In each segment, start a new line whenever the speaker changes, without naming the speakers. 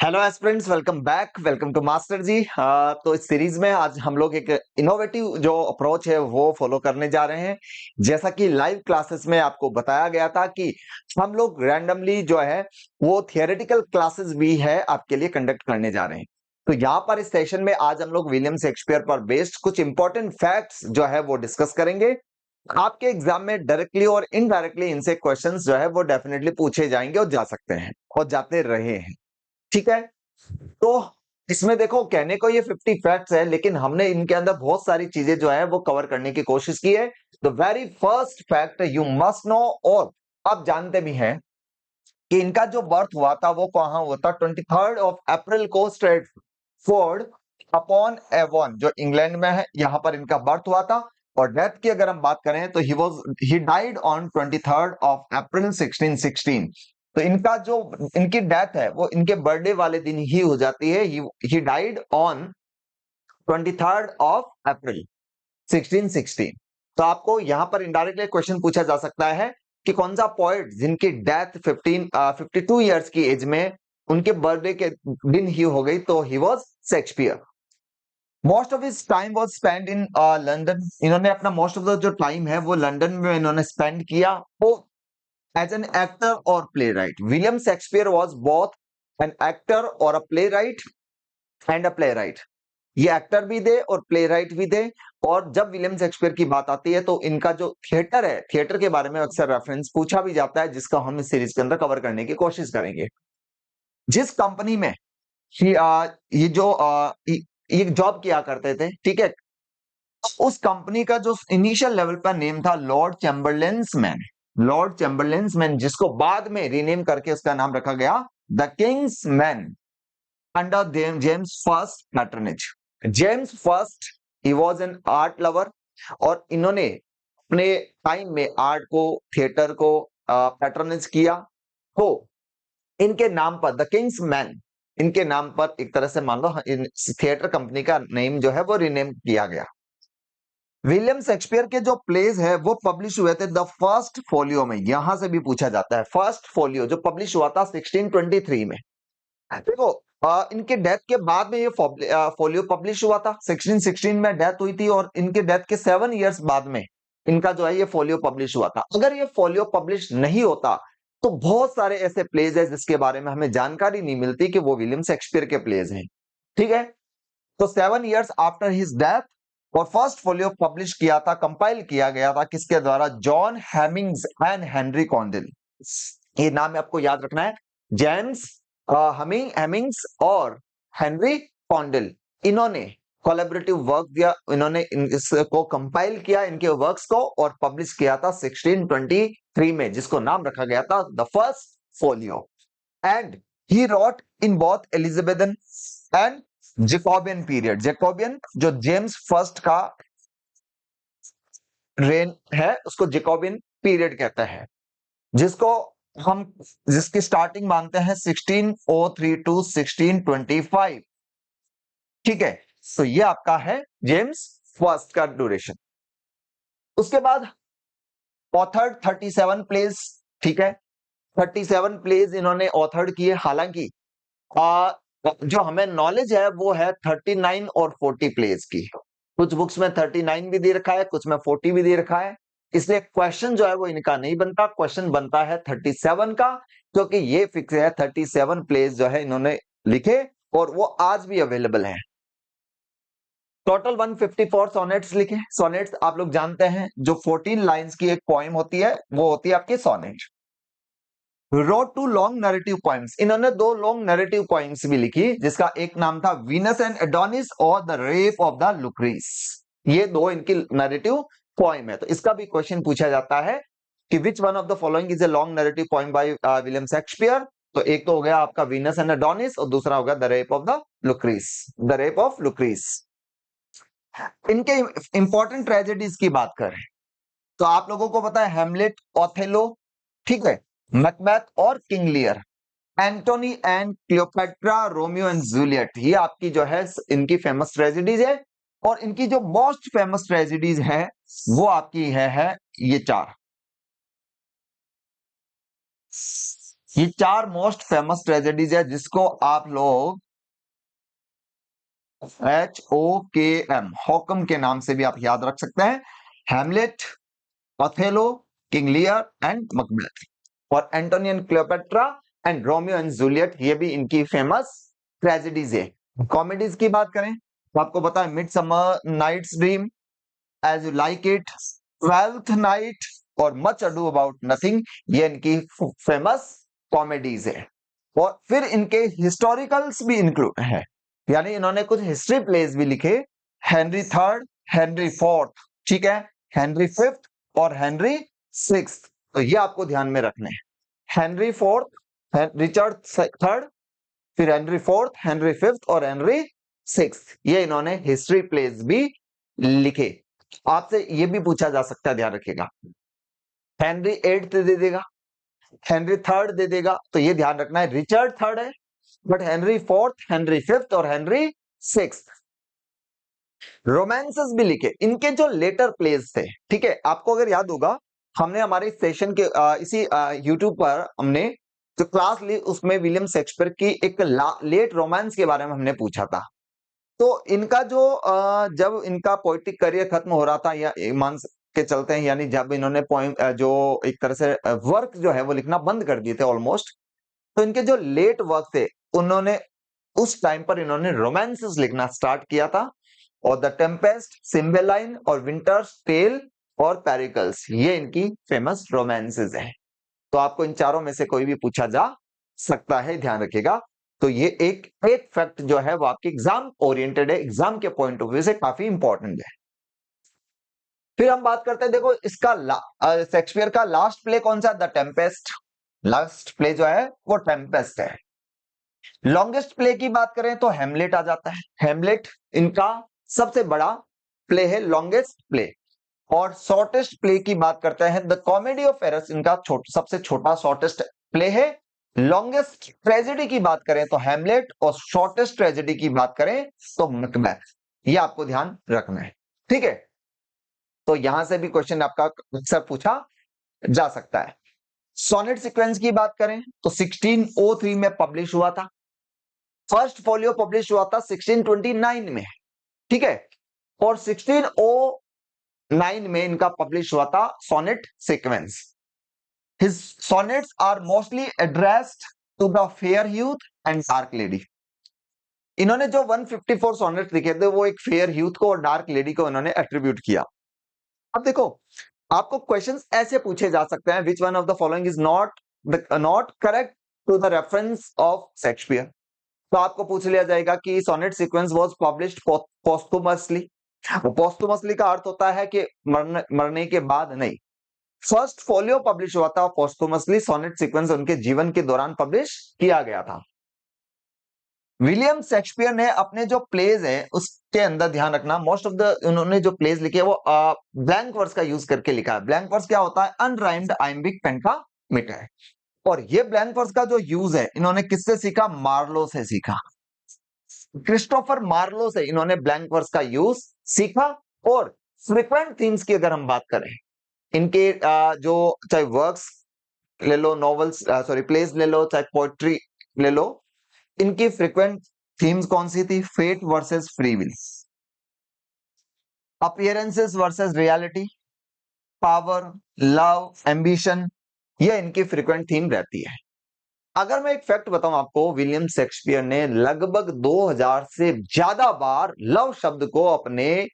Hello aspirants, welcome back, welcome to master ji. तो इस series में आज हम लोग एक इनोवेटिव जो अप्रोच है वो फॉलो करने जा रहे हैं। जैसा कि लाइव क्लासेस में आपको बताया गया था कि हम लोग रैंडमली जो है वो थियोरेटिकल क्लासेस भी है आपके लिए कंडक्ट करने जा रहे हैं। तो यहाँ पर इस सेशन में आज हम लोग विलियम शेक्सपियर पर बेस्ड कुछ इंपॉर्टेंट फैक्ट्स जो है वो डिस्कस करेंगे। आपके एग्जाम में डायरेक्टली और इनडायरेक्टली इनसे क्वेश्चंस जो है वो डेफिनेटली पूछे जाएंगे और जा सकते हैं और जाते रहे हैं। ठीक है, तो इसमें देखो कहने को ये 50 फैक्ट्स है, लेकिन हमने इनके अंदर बहुत सारी चीजें जो है वो कवर करने की कोशिश की है। The very first fact you must know, और आप जानते भी हैं कि इनका जो बर्थ हुआ था वो कहां हुआ था, 23 अप्रैल को स्ट्रेटफोर्ड अपॉन एवॉन जो इंग्लैंड में है, यहां पर इनका बर्थ हुआ था। और डेथ की अगर हम बात करें तो ही डाइड ऑन 23 अप्रैल 1616। तो इनका जो इनकी डेथ है वो इनके बर्थडे वाले दिन ही हो जाती है। ही डाइड ऑन 23 अप्रैल 1616। तो आपको यहां पर इनडायरेक्टली क्वेश्चन पूछा जा सकता है कि कौन सा पोएट जिनकी डेथ 52 ईयर्स की एज में उनके बर्थडे के दिन ही हो गई, तो he was Shakespeare. Most of his time was spend in London. इन्होंने अपना मोस्ट ऑफ द जो टाइम है वो लंदन में इन्होंने स्पेंड किया। वो एज एन एक्टर और playwright, William Shakespeare was both an actor और a playwright and a playwright. ये एक्टर भी थे और प्ले राइट भी थे। और जब विलियम शेक्सपियर की बात आती है तो इनका जो थिएटर है, थिएटर के बारे में अक्सर रेफरेंस पूछा भी जाता है, जिसका हम इस सीरीज के अंदर कवर करने की कोशिश करेंगे। जिस कंपनी में ये जो ये जॉब किया करते थे, ठीक है, उस कंपनी का जो इनिशियल लेवल पर नेम था Lord Chamberlain's man. Lord Chamberlain's man, जिसको बाद में रीनेम करके उसका नाम रखा गया the Kings man under James first patronage. James first he was an art lover, और इन्होंने अपने टाइम में आर्ट को, थिएटर को पैटर्नेज किया। तो इनके नाम पर द किंग्स मैन, इनके नाम पर एक तरह से मान लो थिएटर कंपनी का नेम जो है वो रीनेम किया गया। विलियम शेक्सपियर के जो प्लेज है वो पब्लिश हुए थे द फर्स्ट फोलियो में। यहां से भी पूछा जाता है फर्स्ट फोलियो जो पब्लिश हुआ था 1623 में। देखो इनके डेथ के बाद में ये फोलियो पब्लिश हुआ था। 1616 में डेथ हुई थी और इनके डेथ के 7 इयर्स बाद में इनका जो है ये फोलियो पब्लिश हुआ था। अगर ये फोलियो पब्लिश नहीं होता तो बहुत सारे ऐसे प्लेज है जिसके बारे में हमें जानकारी नहीं मिलती कि वो विलियम शेक्सपियर के प्लेज हैं। ठीक है, तो 7 इयर्स आफ्टर हिज डेथ और फर्स्ट फोलियो पब्लिश किया था, कंपाइल किया गया था किसके द्वारा, जॉन हेमिंग्स एंड हेनरी कॉन्डिल। ये नाम आपको याद रखना है, जेम्स हेमिंग्स और हेनरी कॉन्डिल। इन्होंने कोलैबोरेटिव वर्क दिया, इन्होंने इसको कंपाइल किया, इनके वर्क्स को, और पब्लिश किया था 1623 में, जिसको नाम रखा गया था the first folio. And he wrote in both Elizabethan and Jacobian period. Jacobian जो जेम्स फर्स्ट का रेन है उसको जेकोबियन पीरियड कहता है, जिसको हम जिसकी स्टार्टिंग मानते हैं 1603 टू 1625। ठीक है, तो ये आपका है जेम्स फर्स्ट का ड्यूरेशन। उसके बाद ऑथर्ड 37 प्लेस। ठीक है, 37 प्लेस इन्होंने ऑथर्ड किए। हालांकि जो हमें नॉलेज है वो है 39 और 40 प्लेस की। कुछ बुक्स में 39 भी दे रखा है, कुछ में 40 भी दे रखा है। इसलिए क्वेश्चन जो है वो इनका नहीं बनता, क्वेश्चन बनता है 37 का, क्योंकि ये फिक्स है 37 प्लेस जो है इन्होंने लिखे और वो आज भी अवेलेबल है। टोटल 154 सोनेट्स लिखे। सोनेट्स आप लोग जानते हैं जो 14 लाइंस की एक पोएम होती है वो होती है आपकी sonnet. Wrote two long narrative poems, इन्होंने 2 लॉन्ग नैरेटिव पोएम्स भी लिखी, जिसका एक नाम था वीनस एंड एडोनिस और the rape of the Lucrece. ये 2 इनकी नैरेटिव पोएम है। तो इसका भी क्वेश्चन पूछा जाता है कि विच one of the following is a long narrative poem by William Shakespeare. तो एक तो हो गया आपका वीनस एंड एडोनिस और दूसरा होगा the rape of the Lucrece. The rape of Lucrece. इनके इंपॉर्टेंट ट्रेजेडीज की बात करें तो आप लोगों को पता है हेमलेट, ओथेलो, ठीक है, मैकबेथ और King Lear, Antony and Cleopatra, Romeo and Juliet. ये आपकी जो है इनकी फेमस ट्रेजेडीज है। और इनकी जो मोस्ट फेमस ट्रेजेडीज है वो आपकी है ये 4। ये 4 मोस्ट फेमस ट्रेजेडीज है जिसको आप लोग HOKM हॉकम के नाम से भी आप याद रख सकते हैं। Hamlet, Othello, King Lear and Macbeth. और Antony and Cleopatra and Romeo and Juliet, ये भी इनकी फेमस ट्रेजेडीज है। कॉमेडीज की बात करें तो आपको पता है Midsummer Night's Dream, As You Like It, Twelfth Night और मच अडू अबाउट नथिंग, ये इनकी फेमस कॉमेडीज है। और फिर इनके हिस्टोरिकल्स भी इंक्लूड है, यानी इन्होंने कुछ हिस्ट्री प्लेस भी लिखे। हेनरी थर्ड, हेनरी फोर्थ, ठीक है, हेनरी फिफ्थ और हेनरी सिक्स्थ, तो ये आपको ध्यान में रखने हैं। हेनरी फोर्थ, रिचर्ड थर्ड, फिर हेनरी फोर्थ, हेनरी फिफ्थ और हेनरी सिक्स्थ, ये इन्होंने हिस्ट्री प्लेस भी लिखे। आपसे ये भी पूछा जा सकता है, ध्यान रखिएगा। हेनरी एट्थ दे देगा, हेनरी थर्ड दे देगा, तो ये ध्यान रखना है रिचर्ड थर्ड है, but Henry fourth, Henry fifth और हेनरी सिक्स्थ। रोमांसेस भी लिखे, इनके जो लेटर प्लेस थे, ठीक है, आपको अगर याद होगा हमने हमारे सेशन के इसी यूट्यूब पर हमने जो क्लास ली उसमें विलियम शेक्सपियर की एक लेट रोमांस के बारे में हमने पूछा था। तो इनका जो जब इनका पोइटिक करियर खत्म हो रहा था, या मान के चलते हैं, यानी जब इन्होंने पोइम जो एक तरह से वर्क जो है वो लिखना बंद कर दिए थे ऑलमोस्ट, तो इनके जो लेट वर्क थे उन्होंने उस टाइम पर इन्होंने रोमांसेस लिखना स्टार्ट किया था। और द टेम्पेस्ट, सिम्बेलाइन और विंटर्स टेल और पेरिकल्स, ये इनकी फेमस रोमांसेस हैं। तो आपको इन चारों में से कोई भी पूछा जा सकता है, ध्यान रखिएगा। तो ये एक एक फैक्ट जो है वो आपके एग्जाम ओरिएंटेड है, एग्जाम के पॉइंट ऑफ व्यू से काफी इंपॉर्टेंट है। फिर हम बात करते हैं, देखो इसका शेक्सपियर का लास्ट प्ले कौन सा, द टेम्पेस्ट। लास्ट प्ले जो है वो टेम्पेस्ट है। लॉन्गेस्ट प्ले की बात करें तो हेमलेट आ जाता है। हेमलेट इनका सबसे बड़ा प्ले है, लॉन्गेस्ट प्ले। और शॉर्टेस्ट प्ले की बात करते हैं, द कॉमेडी ऑफ एरर्स इनका सबसे छोटा शॉर्टेस्ट प्ले है। लॉन्गेस्ट ट्रेजेडी की बात करें तो हेमलेट, और शॉर्टेस्ट ट्रेजेडी की बात करें तो मैकबेथ। ये आपको ध्यान रखना है, ठीक है। तो यहां से भी क्वेश्चन आपका अक्सर पूछा जा सकता है। सोनेट सीक्वेंस की बात करें तो 1603 में पब्लिश हुआ था। फर्स्ट फोलियो पब्लिश हुआ था 1629 में, ठीक है। और 1609 में इनका पब्लिश हुआ था sonnet sequence. His sonnets are mostly addressed to the fair youth and dark lady. इन्होंने जो 154 सोनेट लिखे थे वो एक फेयर यूथ को और डार्क लेडी को इन्होंने एट्रीब्यूट किया। अब देखो आपको क्वेश्चंस ऐसे पूछे जा सकते हैं, which one of the following is not correct to the reference of Shakespeare. तो आपको पूछ लिया जाएगा कि sonnet sequence was published posthumously. Posthumously का अर्थ होता है कि मरने के बाद नहीं। फर्स्ट फोलियो पब्लिश हुआ था पोस्टुमसली, सोनेट सीक्वेंस उनके जीवन के दौरान पब्लिश किया गया था। विलियम शेक्सपियर ने अपने जो प्लेज है उसके अंदर ध्यान रखना, मोस्ट ऑफ द उन्होंने जो प्लेज लिखे वो ब्लैंक वर्स का यूज करके लिखा है। ब्लैंक वर्स क्या होता है, अनराइम्ड आइम्बिक पेंटामीटर है। और ये ब्लैंक वर्स का जो यूज है इन्होंने किससे सीखा, मार्लो से सीखा। क्रिस्टोफर मार्लो से इन्होंने ब्लैंक वर्स का यूज सीखा। और फ्रीक्वेंट थीम्स की अगर हम बात करें, इनके जो चाहे वर्क्स ले लो, नॉवेल्स सॉरी प्लेस ले लो, चाहे पोएट्री ले लो, इनकी फ्रीक्वेंट थीम्स कौन सी थी, fate versus free will, appearances versus reality, power, love, ambition, ये इनकी फ्रीक्वेंट थीम रहती है। अगर मैं एक फैक्ट बताऊं आपको, विलियम शेक्सपियर ने लगभग 2000 से ज्यादा बार लव शब्द को अपने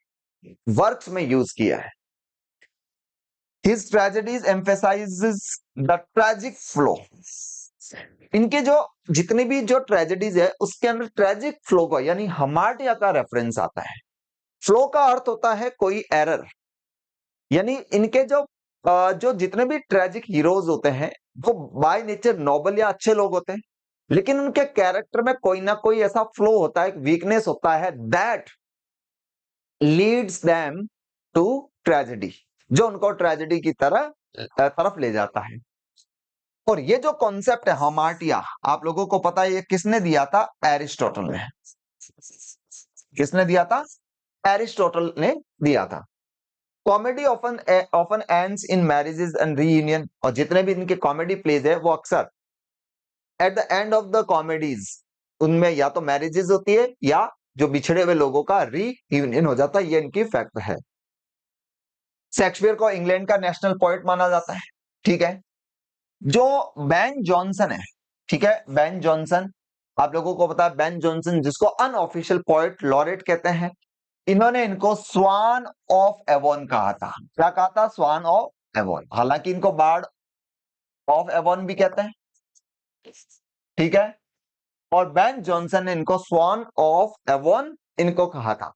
वर्क्स में यूज किया है। His tragedies emphasises the tragic flow. इनके जो जितनी भी जो ट्रेजेडीज है उसके अंदर ट्रेजिक फ्लो का यानी हमार्टिया का रेफरेंस आता है। फ्लो का अर्थ होता है कोई एरर, यानी इनके जो जितने भी ट्रेजिक हीरोज होते हैं वो बाय नेचर नोबल या अच्छे लोग होते हैं, लेकिन उनके कैरेक्टर में कोई ना कोई ऐसा फ्लो होता है, वीकनेस होता है, that leads them to tragedy, जो उनको ट्रेजेडी की तरफ ले जाता है। और ये जो कॉन्सेप्ट है हामार्टिया, आप लोगों को पता है ये किसने दिया था, एरिस्टोटल ने। किसने दिया था, एरिस्टोटल ने दिया था। Comedy often ends in marriages and reunion, और जितने भी इनके कॉमेडी प्लेज है वो अक्सर at the end of the comedies उनमें या तो मैरिजेस होती है या जो बिछड़े हुए लोगों का रीयूनियन हो जाता है, ये इनकी फैक्ट है। शेक्सपियर को इंग्लैंड का नेशनल पोएट माना जाता है। ठीक है, जो बेन जॉनसन है, ठीक है, बेन जॉनसन, आप लोगों को पता है बेन जॉनसन जिसको अनऑफिशियल पोएट लॉरेट कहते हैं, इन्होंने इनको स्वान ऑफ एवॉन कहा था। क्या कहा था? स्वान ऑफ एवॉन। हालांकि इनको बार्ड ऑफ एवॉन भी कहते हैं, ठीक है, और बेन जॉनसन ने इनको स्वान ऑफ एवॉन इनको कहा था।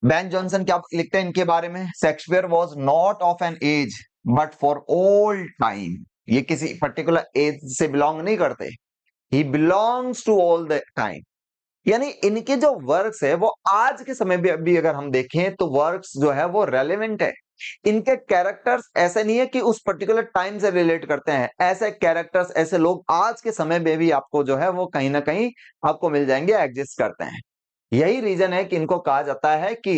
बेन जॉनसन क्या लिखते हैं इनके बारे में? Shakespeare was not of an age but for all time. ये किसी पर्टिकुलर एज से बिलोंग नहीं करते, he belongs to all the time. यानी इनके जो वर्क्स है वो आज के समय में भी अगर हम देखें तो वर्क्स जो है वो रेलेवेंट है। इनके कैरेक्टर्स ऐसे नहीं है कि उस पर्टिकुलर टाइम से रिलेट करते हैं, ऐसे कैरेक्टर्स, ऐसे लोग आज के समय में भी आपको जो है वो कहीं ना कहीं आपको मिल जाएंगे, एग्जिस्ट करते हैं। यही रीजन है कि इनको कहा जाता है कि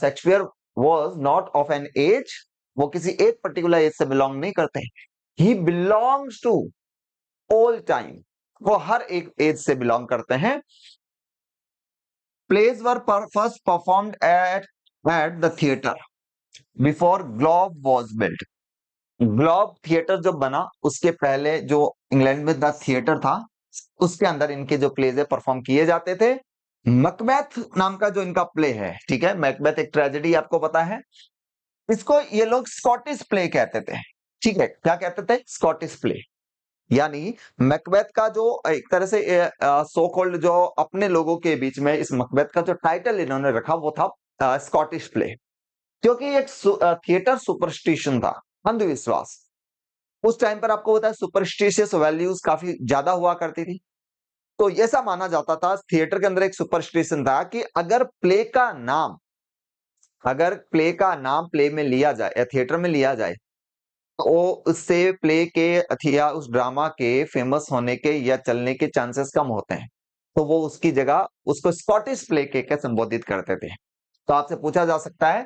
Shakespeare was not of an age, वो किसी एक पर्टिकुलर एज से बिलोंग नहीं करते, he belongs to all time, वो हर एक एज से बिलोंग करते हैं। Plays were first performed at the theatre before Globe was built. Globe theatre जब बना उसके पहले जो इंग्लैंड में द थिएटर था उसके अंदर इनके जो प्लेज है परफॉर्म किए जाते थे। मैकबेथ नाम का जो इनका प्ले है, ठीक है, मैकबेथ एक ट्रेजेडी आपको पता है, इसको ये लोग स्कॉटिश प्ले कहते थे। ठीक है, क्या कहते थे? Scottish play. यानी मैकबेथ का जो एक तरह से सो कॉल्ड जो अपने लोगों के बीच में इस मैकबेथ का जो टाइटल इन्होंने रखा वो था स्कॉटिश प्ले, क्योंकि एक थिएटर सुपरस्टिशन था, अंधविश्वास। उस टाइम पर आपको पता है सुपरस्टिशियस वैल्यूज काफी ज्यादा हुआ करती थी, तो ऐसा माना जाता था थिएटर के अंदर एक सुपरस्टिशन था कि अगर प्ले का नाम प्ले में लिया जाए या थिएटर में लिया जाए तो उससे प्ले के या उस ड्रामा के फेमस होने के या चलने के चांसेस कम होते हैं, तो वो उसकी जगह उसको स्कॉटिश प्ले के संबोधित करते थे। तो आपसे पूछा जा सकता है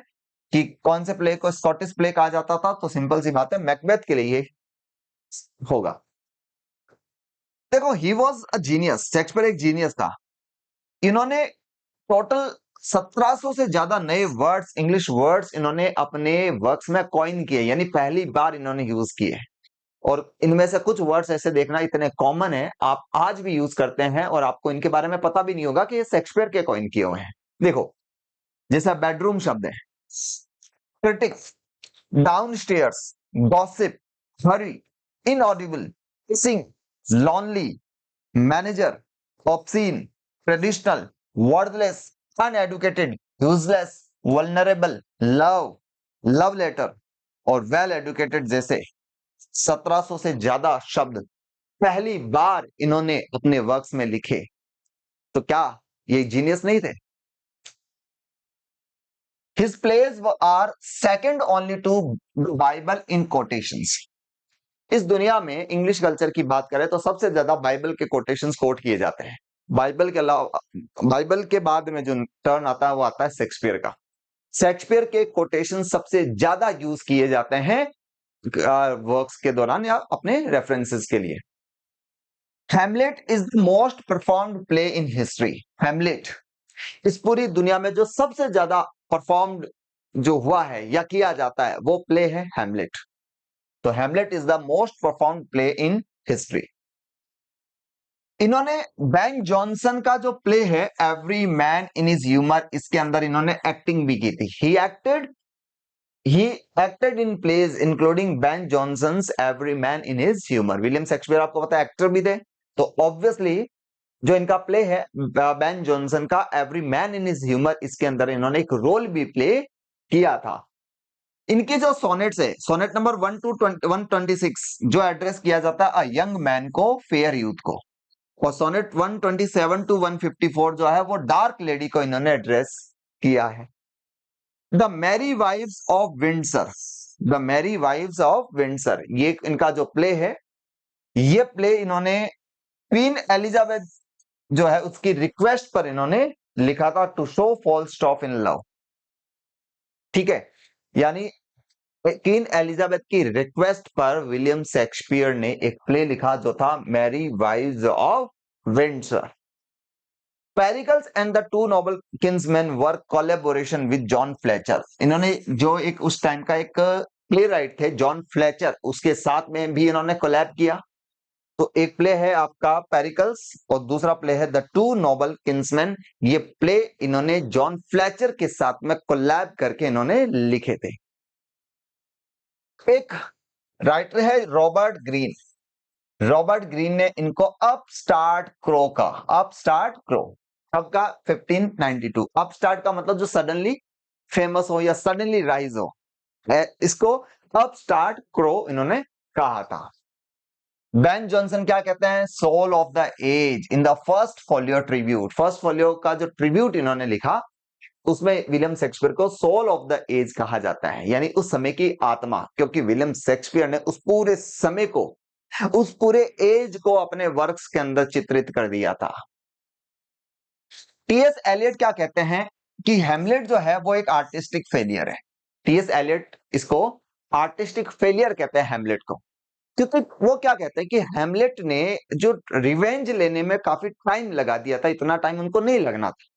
कि कौन से प्ले को स्कॉटिश प्ले कहा जाता था, तो सिंपल सी बात है मैकबेथ के लिए होगा। देखो, he was a genius, Shakespeare एक जीनियस था। इन्होंने टोटल 1700 से ज्यादा नए वर्ड्स, इंग्लिश वर्ड्स इन्होंने अपने वर्क्स में कॉइन किए, यानी पहली बार इन्होंने यूज किए। और इनमें से कुछ वर्ड्स ऐसे देखना इतने कॉमन है, आप आज भी यूज करते हैं और आपको इनके बारे में पता भी नहीं होगा कि ये शेक्सपियर के कॉइन किए हुए हैं। देखो, जैसा बेडरूम शब्द है, critics, downstairs, gossip, hurry, inaudible, kissing, lonely, manager, obscene, traditional, wordless, uneducated, useless, vulnerable, love, love letter और वेल एडुकेटेड जैसे 1700 से ज्यादा शब्द पहली बार इन्होंने अपने वर्क्स में लिखे। तो क्या ये जीनियस नहीं थे? His plays are second only to Bible in quotations. इस दुनिया में इंग्लिश कल्चर की बात करें तो सबसे ज्यादा बाइबल के कोटेशंस कोट किए जाते हैं। बाइबल के अलावा, बाइबल के बाद में जो टर्न आता है वो आता है शेक्सपियर का। शेक्सपियर के कोटेशन सबसे ज्यादा यूज किए जाते हैं वर्क्स के दौरान या अपने रेफरेंसेस के लिए। Hamlet is the most performed play in history. Hamlet इस पूरी दुनिया में जो सबसे ज्यादा परफॉर्म्ड जो हुआ है या किया जाता है वो प्ले है हैमलेट। तो Hamlet is the most performed play in history. इन्होंने बेन जॉनसन का जो प्ले है every man in his humour, इसके अंदर इन्होंने एक्टिंग भी की थी। He acted in plays including Ben Jonson's every man in his humour. William Shakespeare आपको पता है एक्टर भी थे, तो ऑब्वियसली जो इनका प्ले है बेन जॉनसन का every man in his humour, इसके अंदर इन्होंने एक रोल भी प्ले किया था। इनके जो सोनेट्स है, सोनेट नंबर 1 to 126 जो एड्रेस किया जाता है अ यंग मैन को, फेयर यूथ को, और सोनेट 127 to 154 जो है वो डार्क लेडी को इन्होंने एड्रेस किया है। The merry wives of Windsor, the merry wives of Windsor, ये इनका जो प्ले है, ये प्ले इन्होंने क्वीन एलिजाबेथ जो है उसकी रिक्वेस्ट पर इन्होंने लिखा था, to show Falstaff in love. ठीक है, यानी क्वीन एलिजाबेथ की रिक्वेस्ट पर विलियम शेक्सपियर ने एक प्ले लिखा जो था merry wives of Windsor. Pericles and the two noble kinsmen work collaboration with John Fletcher. इन्होंने जो एक उस टाइम का एक प्ले राइट थे जॉन फ्लेचर, उसके साथ में भी इन्होंने कोलैब किया। तो एक प्ले है आपका पेरिकल्स और दूसरा प्ले है द टू नोबल किंग्समैन। ये प्ले इन्होंने जॉन फ्लेचर के साथ में कोलैब करके इन्होंने लिखे थे। एक राइटर है रॉबर्ट ग्रीन। रॉबर्ट ग्रीन ने इनको अपस्टार्ट क्रो का, अपस्टार्ट क्रो कब का 1592। अपस्टार्ट का मतलब जो सडनली फेमस हो या सडनली राइज हो, इसको अपस्टार्ट क्रो इन्होंने कहा था। बेन जॉनसन क्या कहते हैं, soul of the age in the first folio tribute. First folio का जो ट्रिब्यूट इन्होंने लिखा उसमें विलियम शेक्सपियर को सोल ऑफ द एज कहा जाता है, यानी उस समय की आत्मा, क्योंकि विलियम शेक्सपियर ने उस पूरे समय को, उस पूरे एज को अपने वर्क्स के अंदर चित्रित कर दिया था। टीएस एलियट क्या कहते हैं कि हेमलेट जो है वो एक आर्टिस्टिक फेलियर है। टीएस एलियट इसको आर्टिस्टिक फेलियर कहते हैं हेमलेट को, क्योंकि वो क्या कहते हैं कि हेमलेट ने जो रिवेंज लेने में काफी टाइम लगा दिया था, इतना टाइम उनको नहीं लगना था,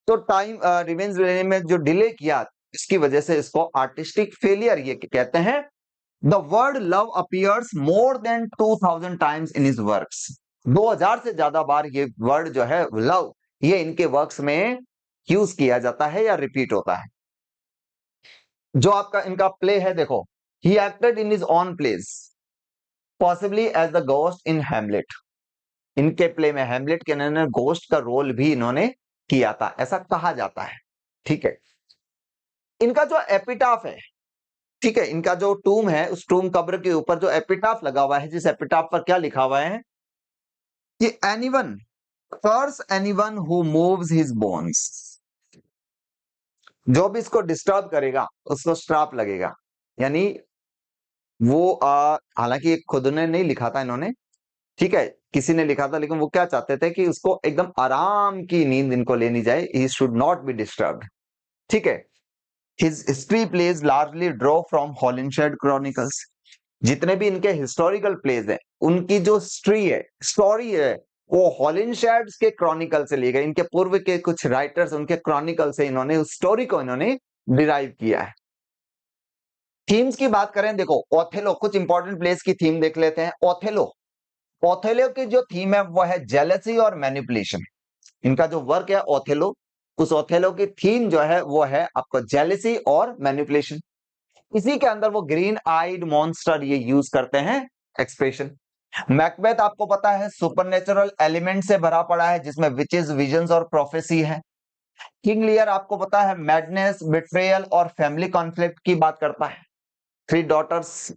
तो टाइम रिवेंज लेने में जो डिले किया इसकी वजह से इसको आर्टिस्टिक फेलियर ये कहते हैं। The word love appears more than 2000 times in his works. 2000 से ज्यादा बार ये वर्ड जो है लव, ये इनके वर्क्स में यूज किया जाता है या रिपीट होता है। जो आपका इनका प्ले है देखो, he acted in his own plays possibly as the ghost in Hamlet. इनके प्ले में हेमलेट के अंदर गोस्ट का रोल भी इन्होंने किया था, ऐसा कहा जाता है। ठीक है, इनका जो एपिटाफ है, ठीक है, इनका जो टूम है उस टूम कब्र के ऊपर जो एपिटाफ लगा हुआ है, जिस एपिटाफ पर क्या लिखा हुआ है कि anyone curse anyone who moves his bones. जो भी इसको डिस्टर्ब करेगा उसको श्राप लगेगा। यानी वो हालांकि खुद ने नहीं लिखा था इन्होंने, ठीक है, किसी ने लिखा था, लेकिन वो क्या चाहते थे कि उसको एकदम आराम की नींद इनको लेनी जाए, he should not be disturbed. ठीक है, his history plays largely draw from Holinshed chronicles. जितने भी इनके हिस्टोरिकल प्लेज हैं उनकी जो हिस्ट्री है, स्टोरी है, वो हॉलिनशेड के क्रॉनिकल से लिए गए। इनके पूर्व के कुछ राइटर्स उनके क्रॉनिकल से इन्होंने उस स्टोरी को इन्होंने डिराइव किया है। थीम्स की बात करें, देखो ओथेलो, कुछ इंपॉर्टेंट प्लेस की थीम देख लेते हैं। ओथेलो, ओथेलो की जो थीम है वो है जेलसी और मैनिपुलेशन। इनका जो वर्क है ओथेलो, उस ओथेलो की थीम जो है वो है आपको जेलसी और मैनिपुलेशन। इसी के अंदर वो ग्रीन आइड मॉन्स्टर ये यूज करते हैं एक्सप्रेशन। मैकबेथ आपको पता है सुपरनेचुरल एलिमेंट से भरा पड़ा है, जिसमें विचेस, विजन्स और प्रोफेसी है। किंग लियर आपको पता है मैडनेस, बिट्रेयल और फैमिली कॉन्फ्लिक्ट की बात करता है। थ्री डॉटर्स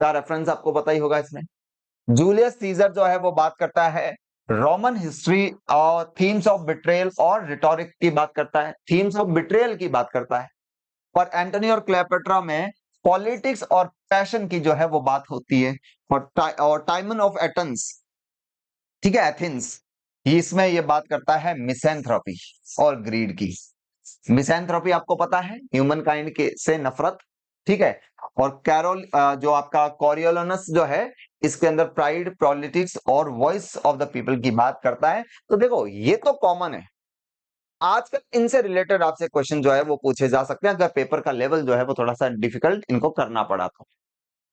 का रेफरेंस आपको पता ही होगा इसमें। जूलियस सीजर जो है वो बात करता है रोमन हिस्ट्री और थीम्स ऑफ बिट्रेयल और रिटोरिक की बात करता है, थीम्स ऑफ बिट्रेयल की बात करता है। और एंटनी और क्लेयोपेट्रा में पॉलिटिक्स और पैशन की जो है वो बात होती है। और टाइमन ऑफ एथेंस, ठीक है, एथेंस, इसमें ये बात करता है मिसैंथ्रोपी और ग्रीड की। मिसैंथ्रोपी आपको पता है ह्यूमन काइंड के से नफरत, ठीक है। और कैरोल जो आपका कोरियोलनस जो है, इसके अंदर प्राइड, पॉलिटिक्स और वॉइस ऑफ द पीपल की बात करता है। तो देखो ये तो कॉमन है, आजकल इनसे रिलेटेड आपसे क्वेश्चन जो है वो पूछे जा सकते हैं, अगर पेपर का लेवल जो है वो थोड़ा सा डिफिकल्ट इनको करना पड़ा तो।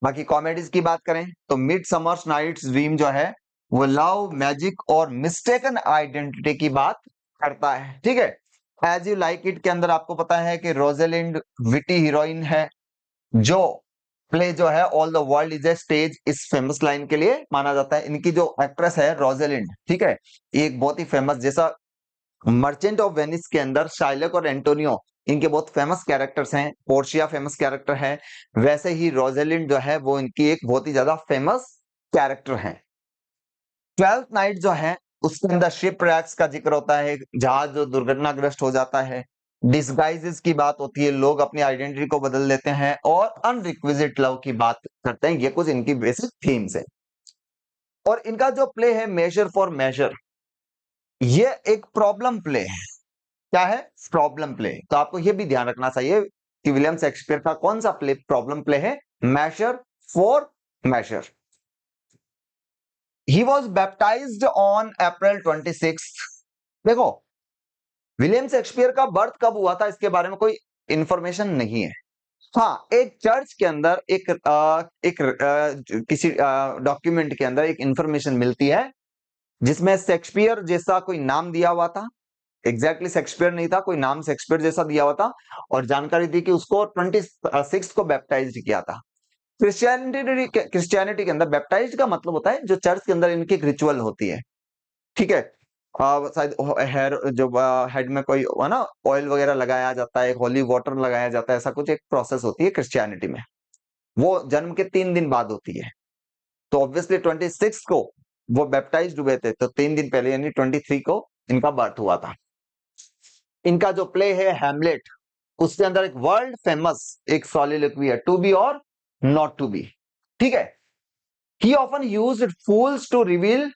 बाकी कॉमेडीज की बात करें तो मिड समर्स नाइट्स ड्रीम जो है वो लव, मैजिक और मिस्टेकन आइडेंटिटी की बात करता है, ठीक है। एज यू लाइक इट के अंदर आपको पता है कि रोजेलिंड विटी हीरोइन है, जो प्ले जो है all the world is a stage, इस फेमस लाइन के लिए माना जाता है। इनकी जो एक्ट्रेस है रोजेलिंड, ठीक है, ये एक बहुत ही फेमस, जैसा मर्चेंट ऑफ वेनिस के अंदर शाइलक और एंटोनियो इनके बहुत फेमस कैरेक्टर्स हैं, पोर्शिया फेमस कैरेक्टर है, वैसे ही रोजेलिंड जो है वो इनकी एक बहुत ही ज्यादा फेमस कैरेक्टर है। ट्वेल्थ नाइट जो है उसके अंदर शिप रैक्स का जिक्र होता है, जहाज जो दुर्घटनाग्रस्त हो जाता है। डिस्गाइजेस की बात होती है, लोग अपनी आइडेंटिटी को बदल लेते हैं। और अनरिक्विजिट लव की बात करते हैं। ये कुछ इनकी बेसिक थीम्स है। और इनका जो प्ले है मेजर फॉर मेजर, ये एक प्रॉब्लम प्ले है। क्या है? Problem play. तो आपको ये भी ध्यान रखना चाहिए, कि विलियम शेक्सपियर का कौन सा प्ले प्रॉब्लम प्ले है? Measure for measure. He was baptized on April 26। देखो, विलियम शेक्सपियर का बर्थ कब हुआ था इसके बारे में कोई इंफॉर्मेशन नहीं है। हाँ, एक चर्च के अंदर किसी डॉक्यूमेंट के अंदर एक इंफॉर्मेशन मिलती है जिसमें शेक्सपियर जैसा कोई नाम दिया हुआ था। एग्जैक्टली शेक्सपियर नहीं था, कोई नाम शेक्सपियर जैसा दिया हुआ था, और जानकारी दी कि उसको 26 को बैप्टाइज किया था। क्रिश्चियनिटी के अंदर बैप्टाइज का मतलब होता है जो चर्च के अंदर इनकी एक रिचुअल होती है, ठीक है। शायद हेयर जो हेड में कोई है ना ऑयल वगैरह लगाया जाता है, होली वाटर लगाया जाता है, ऐसा कुछ एक प्रोसेस होती है क्रिश्चियनिटी में। वो जन्म के 3 दिन बाद होती है। तो ऑब्वियसली 26 को वो बैप्टाइज्ड हुए थे, तो 3 दिन पहले यानी 23 को इनका बर्थ हुआ था। इनका जो प्ले है हैमलेट, उसके अंदर एक वर्ल्ड फेमस एक सॉलिलोक्वी है, टू बी और नॉट टू बी, ठीक है। He often used fools to reveal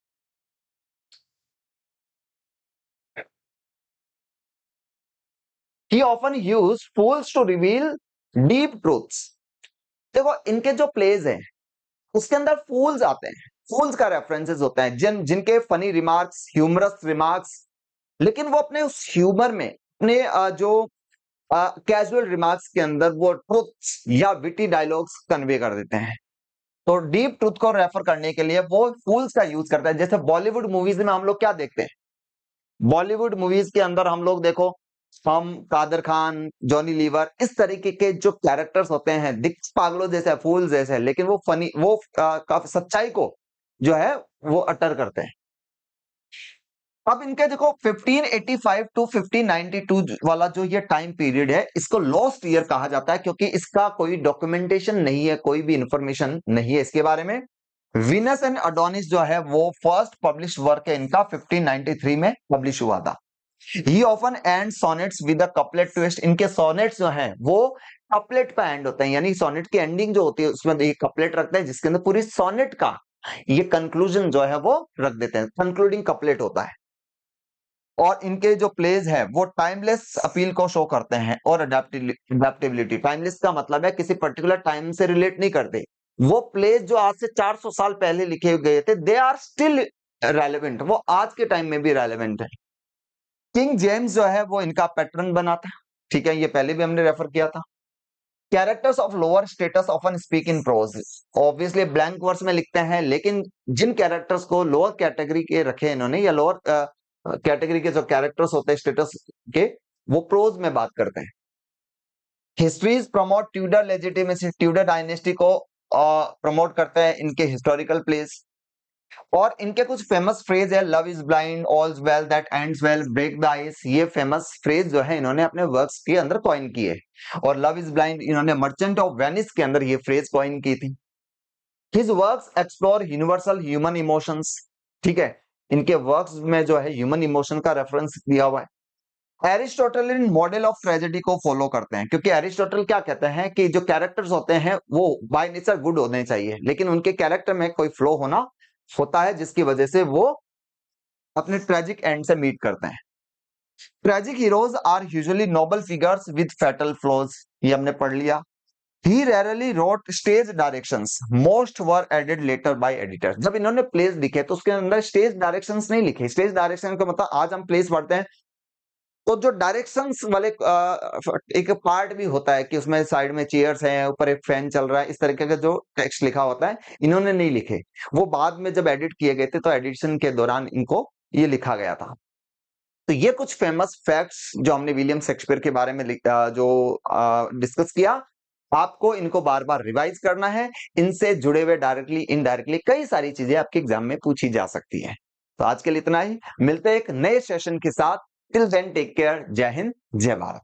deep truths. देखो, इनके जो प्लेज हैं उसके अंदर फूल्स आते हैं, फूल्स का रेफरेंसेस होता है, जिनके फनी रिमार्क्स, ह्यूमरस रिमार्क्स, लेकिन वो अपने उस ह्यूमर में अपने जो कैजुअल रिमार्क्स के अंदर वो ट्रुथ्स या विटी डायलॉग्स कन्वे कर देते हैं। तो डीप ट्रुथ को रेफर करने के लिए वो फूल्स का यूज करता है। जैसे बॉलीवुड मूवीज में हम लोग क्या देखते हैं, बॉलीवुड मूवीज के अंदर हम लोग देखो, हम कादर खान, जॉनी लीवर, इस तरीके के जो कैरेक्टर्स होते हैं दिख पागलों जैसे, फूल जैसे, लेकिन वो फनी, वो काफी सच्चाई को जो है वो अटर करते हैं। अब इनके देखो 1585 टू 1592 वाला जो ये टाइम पीरियड है, इसको लॉस्ट ईयर कहा जाता है क्योंकि इसका कोई डॉक्यूमेंटेशन नहीं है, कोई भी इंफॉर्मेशन नहीं है इसके बारे में। वीनस एंड अडोनिस जो है वो फर्स्ट पब्लिश वर्क है इनका 1593 में पब्लिश हुआ था। ही often and sonnets with a couplet twist. इनके सोनेट्स जो हैं वो कपलेट पे एंड होते हैं, यानी सोनेट की एंडिंग जो होती है उसमें एक कपलेट रखते हैं जिसके अंदर पूरी सोनेट का ये कंक्लूजन जो है वो रख देते हैं, कंक्लूडिंग कपलेट होता है। और इनके जो प्लेज है वो टाइमलेस अपील को शो करते हैं और अडेप्टिबिलिटी। टाइमलेस का मतलब है किसी पर्टिकुलर टाइम से रिलेट नहीं करते। वो प्लेज जो आज से 400 साल पहले लिखे गए थे, दे आर स्टिल रेलेवेंट, वो आज के टाइम में भी रेलेवेंट है। किंग जेम्स जो है वो इनका पैटर्न बना था, ठीक है, ये पहले भी हमने रेफर किया था। Characters of lower status often speak in prose. Obviously blank verse में लिखते हैं, लेकिन जिन कैरेक्टर्स को लोअर कैटेगरी के रखे इन्होंने, या लोअर कैटेगरी के जो कैरेक्टर्स होते हैं स्टेटस के, वो प्रोज में बात करते हैं। Histories promote Tudor legitimacy, Tudor dynasty को प्रमोट करते हैं इनके हिस्टोरिकल प्लेस। और इनके कुछ फेमस फ्रेज है, love is blind, all's well that ends well, break the ice, ये फेमस फ्रेज जो है इन्होंने अपने वर्क्स के अंदर कॉइन किए। और लव इज ब्लाइंड इन्होंने मर्चेंट ऑफ वेनिस के अंदर ये फ्रेज कॉइन की थी। His works explore universal human emotions, ठीक है, इनके वर्क्स में जो है ह्यूमन इमोशन का रेफरेंस दिया हुआ है। एरिस्टोटलियन मॉडल ऑफ ट्रेजेडी को फॉलो करते हैं, क्योंकि एरिस्टोटल क्या कहते हैं कि जो कैरेक्टर्स होते हैं वो बाय नेचर गुड होने चाहिए, लेकिन उनके कैरेक्टर में कोई फ्लो होना होता है जिसकी वजह से वो अपने ट्रेजिक एंड से मीट करते हैं। Tragic heroes are usually noble figures with fatal flaws, ये हमने पढ़ लिया। He rarely wrote stage directions. Most were added later by editors. जब इन्होंने प्लेस लिखे तो उसके अंदर स्टेज डायरेक्शंस नहीं लिखे। स्टेज डायरेक्शन का मतलब आज हम प्लेस पढ़ते हैं तो जो डायरेक्शंस वाले एक पार्ट भी होता है कि उसमें साइड में चेयर्स हैं, ऊपर एक फैन चल रहा है, इस तरीके का जो टेक्स्ट लिखा होता है इन्होंने नहीं लिखे। वो बाद में जब एडिट किए गए थे तो एडिशन के दौरान इनको ये लिखा गया था। तो ये कुछ फेमस फैक्ट्स जो हमने विलियम शेक्सपियर के बारे में जो डिस्कस किया, आपको इनको बार बार रिवाइज करना है। इनसे जुड़े हुए डायरेक्टली इनडायरेक्टली कई सारी चीजें आपके एग्जाम में पूछी जा सकती हैं। तो आज के लिए इतना ही, मिलते हैं एक नए सेशन के साथ। टिल देन टेक केयर, जय हिंद, जय भारत।